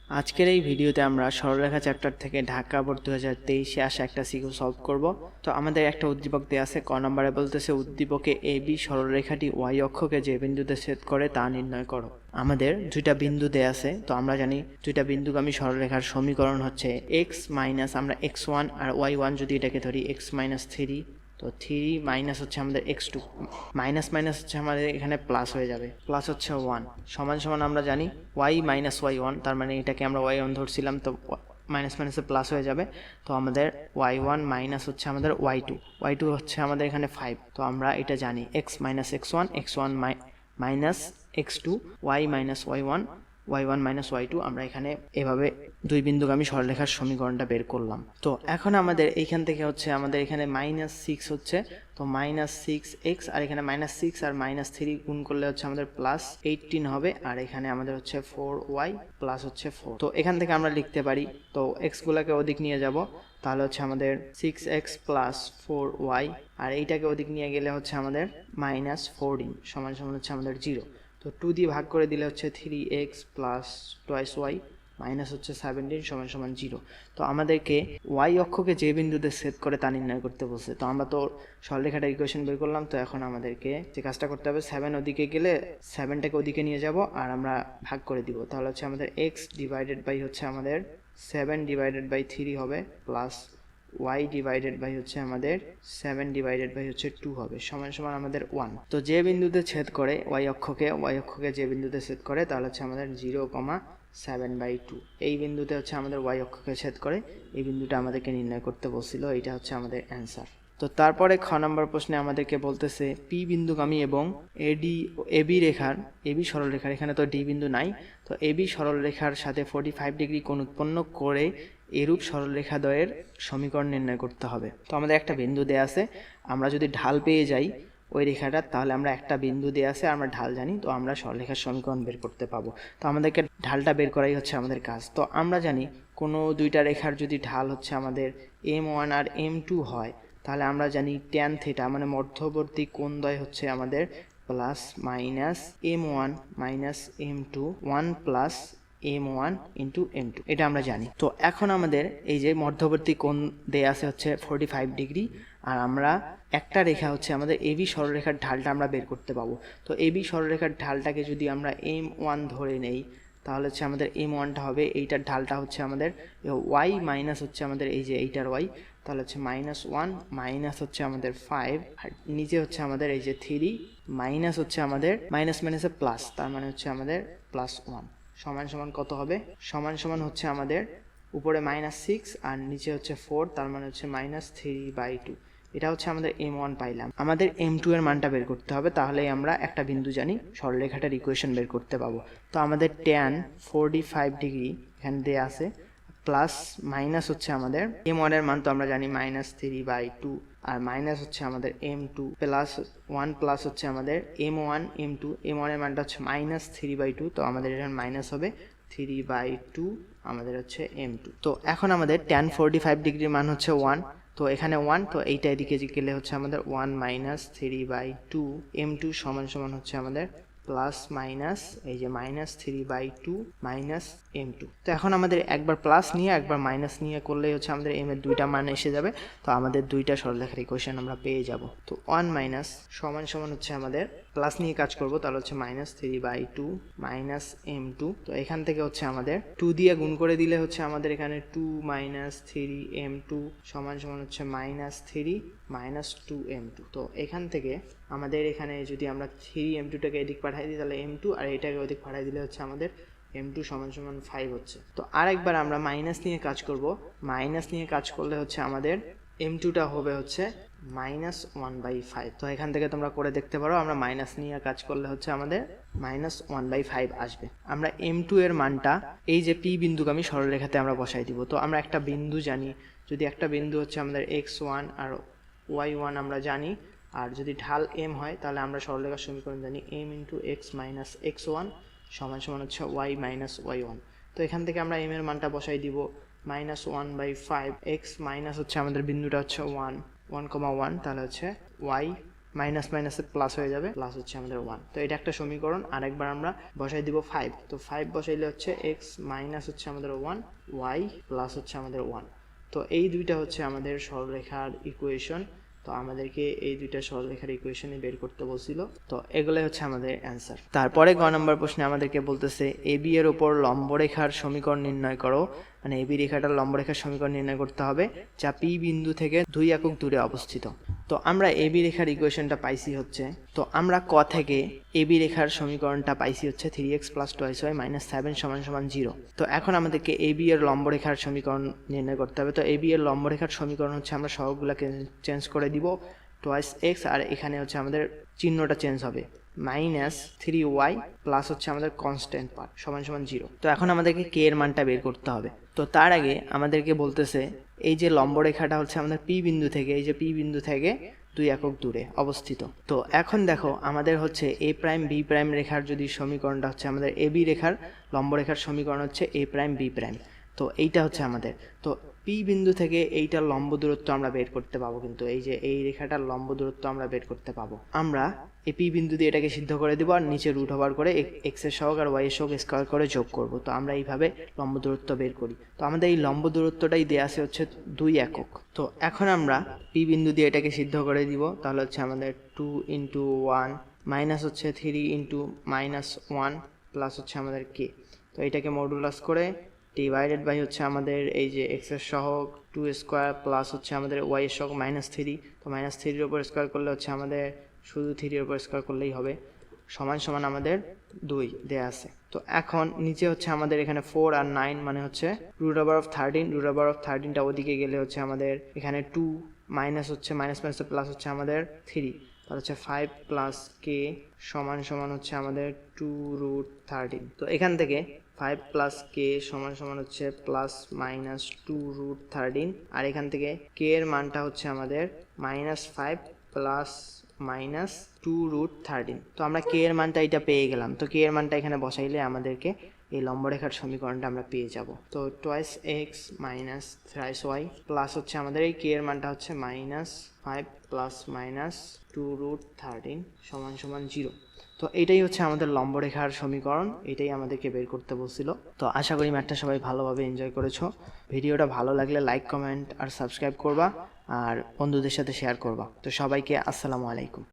আজকের এই ভিডিওতে আমরা সরলরেখা চ্যাপ্টার থেকে ঢাকা বোর্ড 2023-এ আসা একটা সিকিউ সলভ করব। তো আমাদের একটা উদ্দীপক দেওয়া আছে, ক নম্বরে বলতেছে উদ্দীপকে এবি সরলরেখাটি ওয়াই অক্ষকে যে বিন্দুতে ছেদ করে তা নির্ণয় করো। আমাদের দুইটা বিন্দু দেয়া আছে, তো আমরা জানি দুইটা বিন্দুগামী সরলরেখার সমীকরণ হচ্ছে এক্স মাইনাস আমরা x1 আর y1 যদি এটাকে ধরি x মাইনাস 3, তো 3 মাইনাস হচ্ছে আমাদের x2, মাইনাস মাইনাস হচ্ছে আমাদের এখানে প্লাস হয়ে যাবে, প্লাস হচ্ছে 1 সমান সমান আমরা জানি y মাইনাস y1, তার মানে এটাকে আমরা y1 ধরছিলাম, তো মাইনাস মাইনাসে প্লাস হয়ে যাবে। তো আমাদের y1 মাইনাস হচ্ছে আমাদের y2 হচ্ছে আমাদের এখানে 5। তো আমরা এটা জানি x minus x1 minus x2, y minus y1 minus y2। আমরা এখানে এভাবে দুই বিন্দুগামী সরলরেখার সমীকরণটা বের করলাম। তো এখন আমাদের এইখান থেকে হচ্ছে আমাদের এখানে -6 হচ্ছে, তো -6x, আর এখানে -6 আর -3 গুণ করলে হচ্ছে আমাদের +18 হবে, আর এখানে আমাদের হচ্ছে 4y প্লাস হচ্ছে 4। তো এখান থেকে আমরা লিখতে পারি, তো x গুলাকে ওদিক নিয়ে যাব, তাহলে হচ্ছে আমাদের 6x প্লাস 4y, আর এইটাকে ওদিক নিয়ে গেলে হচ্ছে আমাদের -14 সমান সমান হচ্ছে আমাদের 0। তো 2 দিয়ে ভাগ করে দিলে হচ্ছে 3x plus twice y minus হচ্ছে 17 সমান সমান 0। তো আমাদেরকে y অক্ষকে যে বিন্দুতে ছেদ করে তা নির্ণয় করতে বলছে। তো আমরা তো সরলরেখাটার ইকুয়েশন বের করলাম, তো এখন আমাদেরকে যে কাজটা করতে হবে, 7 ওদিকে গেলে 7টাকে ওদিকে নিয়ে যাব আর আমরা ভাগ করে দিব, তাহলে হচ্ছে আমাদের x ডিভাইডেড বাই হচ্ছে আমাদের 7 ডিভাইডেড বাই 3 হবে, প্লাস y ডিভাইডেড বাই হচ্ছে আমাদের 7 ডিভাইডেড বাই হচ্ছে 2 হবে, সমান সমান আমাদের 1। তো যে বিন্দুতে ছেদ করে y অক্ষকে যে বিন্দুতে ছেদ করে তাহলে হচ্ছে আমাদের 0,7/2, এই বিন্দুতে হচ্ছে আমাদের y অক্ষকে ছেদ করে, এই বিন্দুটা আমাদেরকে নির্ণয় করতে বলছিল, এটা হচ্ছে আমাদের অ্যান্সার। তো তারপরে খ নম্বর প্রশ্নে আমাদেরকে বলতেছে পি বিন্দুগামী এবং এবি সরলরেখার, এখানে তো ডি বিন্দু নাই, তো এবি সরলরেখার সাথে 45 ডিগ্রি কোণ উৎপন্ন করে এরূপ সরলরেখাদ্বয়ের সমীকরণ নির্ণয় করতে হবে। তো আমাদের একটা বিন্দু দেয়া আছে, আমরা যদি ঢাল পেয়ে যাই ওই রেখাটা, তাহলে আমরা একটা বিন্দু দেয়া আছে, আমরা ঢাল জানি, তো আমরা সরলরেখার সমীকরণ বের করতে পাবো। তো আমাদেরকে ঢালটা বের করাই হচ্ছে আমাদের কাজ। তো আমরা জানি কোনো দুইটা রেখার যদি ঢাল হচ্ছে আমাদের m1 আর m2 হয়, তাহলে আমরা জানি ট্যান থিটা মানে মধ্যবর্তী কোণদ্বয় হচ্ছে আমাদের plus minus m1 minus m2 1 plus m1 into m2, এটা আমরা জানি। তো এখন আমাদের এই যে মধ্যবর্তী কোণ দেয়া আছে হচ্ছে 45 ডিগ্রি, আর আমরা একটা রেখা হচ্ছে আমাদের এবি সরলরেখার ঢালটা আমরা বের করতে পাবো। তো এবি সরলরেখার ঢালটাকে যদি আমরা m1 ধরে নেই, তাহলে হচ্ছে আমাদের m1টা হবে, এইটার ঢালটা হচ্ছে আমাদের y মাইনাস হচ্ছে আমাদের এই যে এইটার y, তাহলে হচ্ছে -1 মাইনাস হচ্ছে আমাদের 5, আর নিচে হচ্ছে আমাদের এই যে 3 মাইনাস হচ্ছে আমাদের মাইনাস মাইনাসে প্লাস, তার মানে হচ্ছে আমাদের +1 সমান সমান কত হবে, সমান সমান হচ্ছে আমাদের উপরে -6 আর নিচে হচ্ছে 4, তার মানে হচ্ছে -3/2। এটা হচ্ছে আমাদের m1 পাইলাম। আমাদের m2 এর মানটা বের করতে হবে, তাহলেই আমরা একটা বিন্দু জানি সরলরেখাটার ইকুয়েশন বের করতে পাবো। তো আমাদের tan 45 ডিগ্রি এখানে দেয়া আছে, প্লাস মাইনাস হচ্ছে আমাদের m1 এর মান তো আমরা জানি -3/2, আর মাইনাস হচ্ছে আমাদের m2 প্লাস 1 প্লাস হচ্ছে আমাদের m1 m1 এর মানটা হচ্ছে -3/2, তো আমাদের এখানে মাইনাস হবে 3/2 আমাদের হচ্ছে m2। তো এখন আমাদের tan 45 ডিগ্রির মান হচ্ছে 1, তো এখানে 1, তো এইটা এদিকে গেলে হচ্ছে আমাদের 1 - 3/2 m2 সমান সমান হচ্ছে আমাদের প্লাস মাইনাস এই যে -3/2 মাইনাস m2। তো এখন আমাদের একবার প্লাস নিয়ে একবার মাইনাস নিয়ে করলেই হচ্ছে আমাদের m এর দুইটা মান এসে যাবে, তো আমাদের দুইটা সরলরেখার ইকুয়েশন আমরা পেয়ে যাব। তো 1 মাইনাস সমান সমান হচ্ছে আমাদের প্লাস নিয়ে কাজ করব, তাহলে হচ্ছে -3/2 মাইনাস m2। তো এখান থেকে হচ্ছে আমাদের 2 দিয়ে গুণ করে দিলে হচ্ছে আমাদের এখানে 2 - 3m2 সমান সমান হচ্ছে -3 মাইনাস 2m2। তো এখান থেকে আমাদের এখানে যদি আমরা 3m2টাকে এদিক পাঠাই দিই তাহলে m2, আর এটাকে ওদিক পাঠাই দিলে হচ্ছে আমাদের m2 সমান সমান 5 হচ্ছে। তো আরেকবার আমরা মাইনাস নিয়ে কাজ করব, মাইনাস নিয়ে কাজ করলে হচ্ছে আমাদের m2টা হবে হচ্ছে -1/5। তো এখান থেকে তোমরা করে দেখতে পারো, আমরা মাইনাস নিয়ে কাজ করলে হচ্ছে আমাদের -1/5 আসবে। আমরা m2 এর মানটা এই যে p বিন্দুগামী সরলরেখাতে আমরা বসাই দিব। তো আমরা একটা বিন্দু জানি, যদি একটা বিন্দু হচ্ছে আমাদের x1 আর y1 আমরা জানি, আর যদি ঢাল m হয় তাহলে আমরা সরলরেখার সমীকরণ জানি m × x - x1 সমান সমান হচ্ছে y - y1। তো এখান থেকে আমরা m এর মানটা বসাই দিব -1/5, x মাইনাস হচ্ছে আমাদের বিন্দুটা হচ্ছে 1,1, তাহলে হচ্ছে y মাইনাস মাইনাসে প্লাস হয়ে যাবে, প্লাস হচ্ছে আমাদের 1। তো এটা একটা সমীকরণ। আরেকবার আমরা বসাই দিব 5। তো 5 বসাইলে হচ্ছে এক্স মাইনাস হচ্ছে আমাদের 1, ওয়াই প্লাস হচ্ছে আমাদের 1। তো এই দুইটা হচ্ছে আমাদের সরলরেখার ইকুয়েশন। তো আমাদেরকে এই দুইটা সরলরেখার ইকুয়েশনে বের করতে বলছিল। তো এগুলোই হচ্ছে আমাদের অ্যান্সার। তারপরে গ নম্বর প্রশ্নে আমাদেরকে বলতেছে এবি এর উপর লম্বরেখার সমীকরণ নির্ণয় করো। মানে এবি রেখাটার লম্বরেখার সমীকরণ নির্ণয় করতে হবে যা পি বিন্দু থেকে 2 একক দূরে অবস্থিত। তো আমরা এবি রেখার ইকুয়েশনটা পাইছি হচ্ছে, তো আমরা ক থেকে এবি রেখার সমীকরণটা পাইছি হচ্ছে 3x + 2y - 7 = 0। তো এখন আমাদেরকে এবি এর লম্বরেখার সমীকরণ নির্ণয় করতে হবে। তো এবি এর লম্বরেখার সমীকরণ হচ্ছে আমরা সহগগুলোকে চেঞ্জ করে দিব 2x, আর এখানে হচ্ছে আমাদের চিহ্নটা চেঞ্জ হবে -3y প্লাস হচ্ছে আমাদের কনস্ট্যান্ট পার্ট = 0। তো এখন আমাদেরকে কে এর মানটা বের করতে হবে। তো তার আগে আমাদেরকে বলতেছে এই যে লম্বরেখাটা হচ্ছে আমাদের পি বিন্দু থেকে, এই যে পি বিন্দু থেকে 2 একক দূরে অবস্থিত। তো এখন দেখো আমাদের হচ্ছে এ প্রাইম বি প্রাইম রেখার যদি সমীকরণটা হচ্ছে আমাদের এবি রেখার লম্বরেখার সমীকরণ হচ্ছে এ প্রাইম বি প্রাইম। তো এইটা হচ্ছে আমাদের, তো পি বিন্দু থেকে এইটার লম্ব দূরত্ব আমরা বের করতে পাবো। কিন্তু এই যে এই রেখাটার লম্ব দূরত্ব আমরা বের করতে পাবো। আমরা এই পি বিন্দু দিয়ে এটাকে সিদ্ধ করে দেবো, আর নিচে রুট ওভার করে এক্স এর সহগ আর ওয়াই এর সহগ স্কয়ার করে যোগ করব। তো আমরা এইভাবে লম্ব দূরত্ব বের করি। তো আমাদের এই লম্ব দূরত্বটাই দেয়া আছে হচ্ছে 2 একক। তো এখন আমরা পি বিন্দু দিয়ে এটাকে সিদ্ধ করে দিব। তাহলে হচ্ছে আমাদের 2 × 1 মাইনাস হচ্ছে 3 × -1 প্লাস হচ্ছে আমাদের কে। তো এটাকে মডুলাস করে ডিভাইডেড বাই হচ্ছে আমাদের এই যে এক্স এর সহগ 2 স্কয়ার প্লাস হচ্ছে আমাদের ওয়াই এর সহগ -3। তো -3 এর উপর স্কয়ার করলে হচ্ছে আমাদের শুধু 3 এর উপর স্কয়ার করলেই হবে, সমান সমান আমাদের 2 দেয়া আছে। তো এখন নিচে হচ্ছে আমাদের এখানে 4 আর 9 মানে হচ্ছে √13টা ওদিকে গেলে হচ্ছে আমাদের এখানে 2 মাইনাস হচ্ছে মাইনাস প্লাস হচ্ছে আমাদের 3। তাহলে হচ্ছে 5 + k সমান হচ্ছে আমাদের 2√13। তো এখান থেকে 5 + k সমান হচ্ছে ±2√13, আর এখান থেকে k এর মানটা হচ্ছে আমাদের -5 ± 2√13। তো আমরা k এর মানটা এটা পেয়ে গেলাম। তো k এর মানটা এখানে বসাইলে আমাদেরকে এই লম্বরেখার সমীকরণটা আমরা পেয়ে যাব। তো 2x - 3y প্লাস হচ্ছে আমাদের এই k এর মানটা হচ্ছে -5 ± 2√13 = 0। তো এটাই হচ্ছে আমাদের লম্বরেখার সমীকরণ, এটাই আমাদেরকে বের করতে বলছিল। তো আশা করি ম্যাথটা সবাই ভালোভাবে এনজয় করেছো। ভিডিওটা ভালো লাগলে লাইক, কমেন্ট আর সাবস্ক্রাইব করবা, আর বন্ধুদের সাথে শেয়ার করবা। তো সবাইকে আসসালামু আলাইকুম।